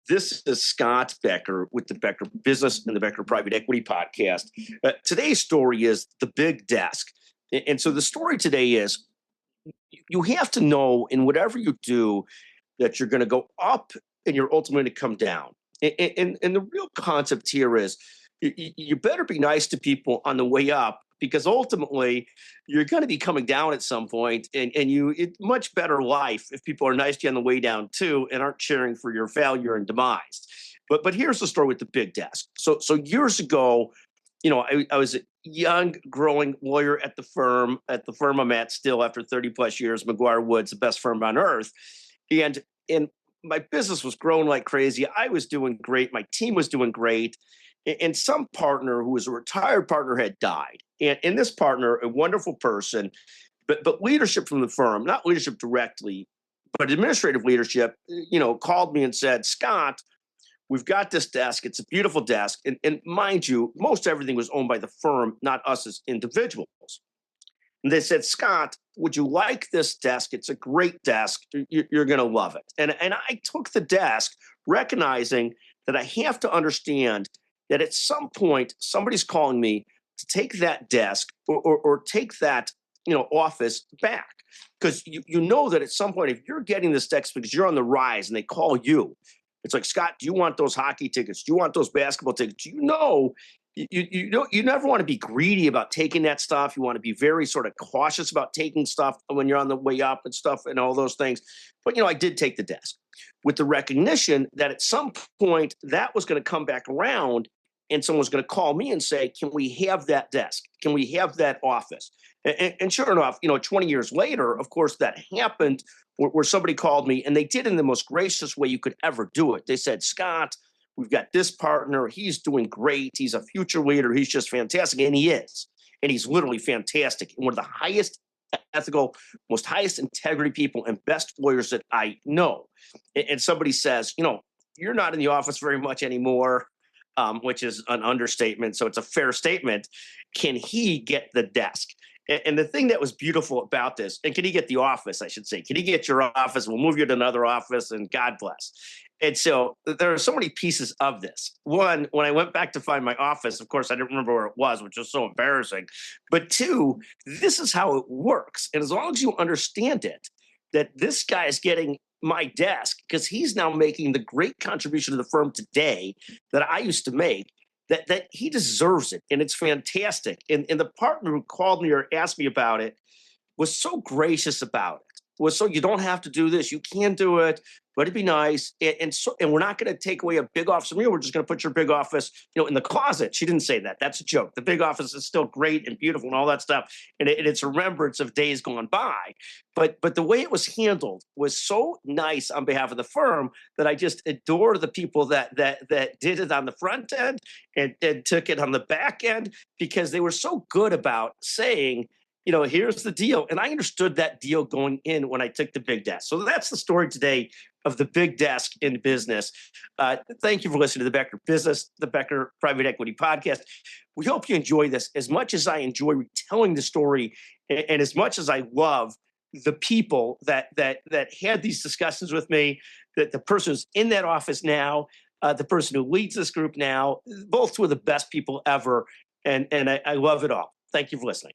This is Scott Becker with the Becker Business and the Becker Private Equity Podcast. Today's story is the big desk. And so the story today is you have to know in whatever you do that you're going to go up and you're ultimately going to come down. And the real concept here is you better be nice to people on the way up, because ultimately you're going to be coming down at some point, and it's much better life if people are nice to you on the way down too and aren't cheering for your failure and demise. But here's the story with the big desk. So years ago, I was a young, growing lawyer at the firm I'm at still after 30 plus years, McGuire Woods, the best firm on earth. And my business was growing like crazy. I was doing great. My team was doing great. And some partner who was a retired partner had died. And this partner, a wonderful person, but leadership from the firm, not leadership directly, but administrative leadership, called me and said, Scott, we've got this desk. It's a beautiful desk. And mind you, most everything was owned by the firm, not us as individuals. And they said, Scott, would you like this desk? It's a great desk. You're going to love it. And I took the desk, recognizing that I have to understand that at some point somebody's calling me to take that desk or take that office back, because you know that at some point, if you're getting this desk because you're on the rise and they call you, it's like, Scott, do you want those hockey tickets? Do you want those basketball tickets? You never want to be greedy about taking that stuff. You want to be very sort of cautious about taking stuff when you're on the way up and stuff and all those things. But I did take the desk with the recognition that at some point that was going to come back around. And someone was going to call me and say, can we have that desk? Can we have that office? And sure enough, 20 years later, of course, that happened where somebody called me, and they did it in the most gracious way you could ever do it. They said, Scott, we've got this partner. He's doing great. He's a future leader. He's just fantastic. And he is. And he's literally fantastic. And one of the highest ethical, most highest integrity people and best lawyers that I know. And somebody says, you're not in the office very much anymore. Which is an understatement. So it's a fair statement. Can he get the desk? And the thing that was beautiful about this, and can he get the office, I should say, can he get your office? We'll move you to another office, and God bless. And so there are so many pieces of this. One, when I went back to find my office, of course, I didn't remember where it was, which was so embarrassing. But two, this is how it works. And as long as you understand it, that this guy is getting my desk because he's now making the great contribution to the firm today that I used to make, that he deserves it. And it's fantastic. And the partner who called me or asked me about it was so gracious about it. Was so, you don't have to do this. You can do it, but it'd be nice. And we're not going to take away a big office from you. We're just going to put your big office, in the closet. She didn't say that. That's a joke. The big office is still great and beautiful and all that stuff. And it's a remembrance of days gone by. But the way it was handled was so nice on behalf of the firm that I just adore the people that did it on the front end and took it on the back end, because they were so good about saying, here's the deal. And I understood that deal going in when I took the big desk. So that's the story today of the big desk in business. Thank you for listening to the Becker Business, the Becker Private Equity Podcast. We hope you enjoy this as much as I enjoy retelling the story, and as much as I love the people that had these discussions with me, that the person who's in that office now, the person who leads this group now, both two of the best people ever. And I love it all. Thank you for listening.